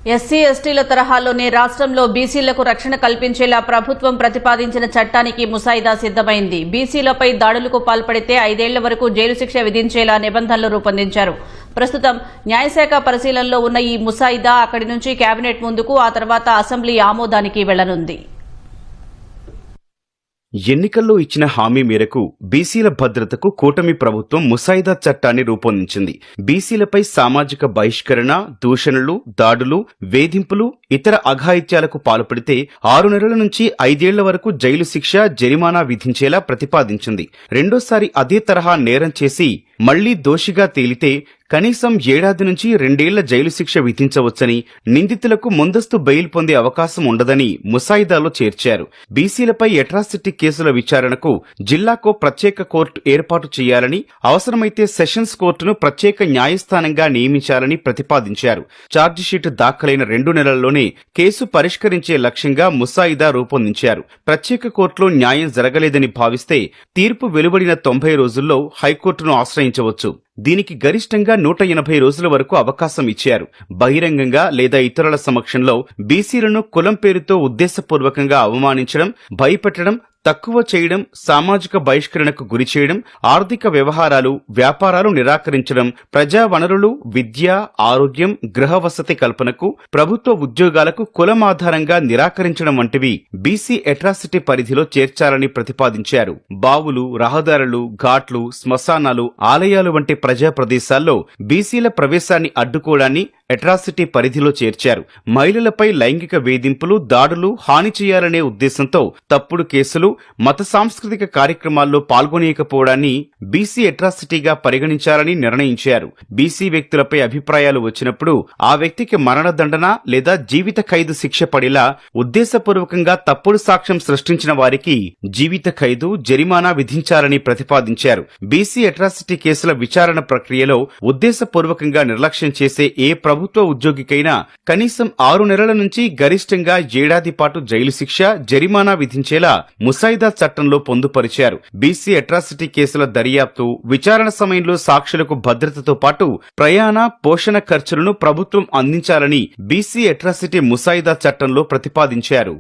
SC ఎస్టీల తరహాలోనే రాష్ట్రంలో బీసీలకు రక్షణ కల్పించేలా ప్రభుత్వం ప్రతిపాదించిన చట్టానికి ముసాయిదా సిద్దమైంది. బీసీలపై దాడులకు పాల్పడితే 5 ఏళ్ల వరకు జైలు శిక్ష విధించేలా నిబంధనలు రూపొందించారు. ప్రస్తుతం న్యాయశాఖ పరిశీలనలో ఉన్న ఈ ముసాయిదా అక్కడి నుంచి కేబినెట్ ముందుకు, ఆ తర్వాత అసెంబ్లీ ఆమోదానికి వెళ్లనుంది. ఎన్నికల్లో ఇచ్చిన హామీ మేరకు బీసీల భద్రతకు కూటమి ప్రభుత్వం ముసాయిదా చట్టాన్ని రూపొందించింది. బీసీలపై సామాజిక బహిష్కరణ, దూషణలు, దాడులు, వేధింపులు, ఇతర అఘాయిత్యాలకు పాల్పడితే 6 నెలల నుంచి 5 ఏళ్ల వరకు జైలు శిక్ష, జరిమానా విధించేలా ప్రతిపాదించింది. రెండోసారి అదే తరహా నేరం చేసి మళ్లీ దోషిగా తేలితే కనీసం 7 ఏళ్ల నుంచి 2 ఏళ్ల జైలు శిక్ష విధించవచ్చని, నిందితులకు ముందస్తు బెయిల్ పొందే అవకాశం ఉండదని ముసాయిదాలో చేర్చారు. బీసీలపై అట్రాసిటీ కేసుల విచారణకు జిల్లాకో ప్రత్యేక కోర్టు ఏర్పాటు చేయాలని, అవసరమైతే సెషన్స్ కోర్టును ప్రత్యేక న్యాయస్థానంగా నియమించాలని ప్రతిపాదించారు. ఛార్జిషీట్ దాఖలైన 2 నెలల్లోనే కేసు పరిష్కరించే లక్ష్యంగా ముసాయిదా రూపొందించారు. ప్రత్యేక కోర్టులో న్యాయం జరగలేదని భావిస్తే తీర్పు వెలువడిన 90 రోజుల్లో హైకోర్టును ఆశ్రయించవచ్చు. దీనికి గరిష్టంగా 180 రోజుల వరకు అవకాశం ఇచ్చారు. బహిరంగంగా లేదా ఇతరుల సమక్షంలో బీసీలను కులం పేరుతో ఉద్దేశపూర్వకంగా అవమానించడం, భయపెట్టడం, తక్కువ చేయడం, సామాజిక బహిష్కరణకు గురి చేయడం, ఆర్థిక వ్యవహారాలు, వ్యాపారాలు నిరాకరించడం, ప్రజా వనరులు, విద్య, ఆరోగ్యం, గృహ వసతి కల్పనకు, ప్రభుత్వ ఉద్యోగాలకు కులం ఆధారంగా నిరాకరించడం వంటివి బీసీ అట్రాసిటీ పరిధిలో చేర్చాలని ప్రతిపాదించారు. బావులు, రహదారులు, ఘాట్లు, శ్మశానాలు, ఆలయాలు వంటి ప్రజా ప్రదేశాల్లో బీసీల ప్రవేశాన్ని అడ్డుకోవడాన్ని అట్రాసిటీ పరిధిలో చేర్చారు. మహిళలపై లైంగిక వేధింపులు, దాడులు, హాని చేయాలనే ఉద్దేశంతో తప్పుడు కేసులు, మత సాంస్కృతిక కార్యక్రమాల్లో పాల్గొనకపోవడాన్ని బీసీ అట్రాసిటీగా పరిగణించాలని నిర్ణయించారు. బీసీ వ్యక్తులపై అభిప్రాయాలు వచ్చినప్పుడు ఆ వ్యక్తికి మరణదండన లేదా జీవిత ఖైదు శిక్ష పడేలా ఉద్దేశపూర్వకంగా తప్పుడు సాక్ష్యం సృష్టించిన వారికి జీవిత ఖైదు, జరిమానా విధించాలని ప్రతిపాదించారు. బీసీ అట్రాసిటీ కేసుల విచారణ ప్రక్రియలో ఉద్దేశపూర్వకంగా నిర్లక్ష్యం చేసే ఏ ప్రభుత్వ ఉద్యోగికైనా కనీసం 6 నెలల నుంచి గరిష్టంగా 7 ఏళ్ల పాటు జైలు శిక్ష, జరిమానా విధించేలా ముసాయిదా చట్టంలో పొందుపరిచారు. బీసీ అట్రాసిటీ కేసుల దర్యాప్తు, విచారణ సమయంలో సాక్షులకు భద్రతతో పాటు ప్రయాణ, పోషణ ఖర్చులను ప్రభుత్వం అందించాలని బీసీ అట్రాసిటీ ముసాయిదా చట్టంలో ప్రతిపాదించారు.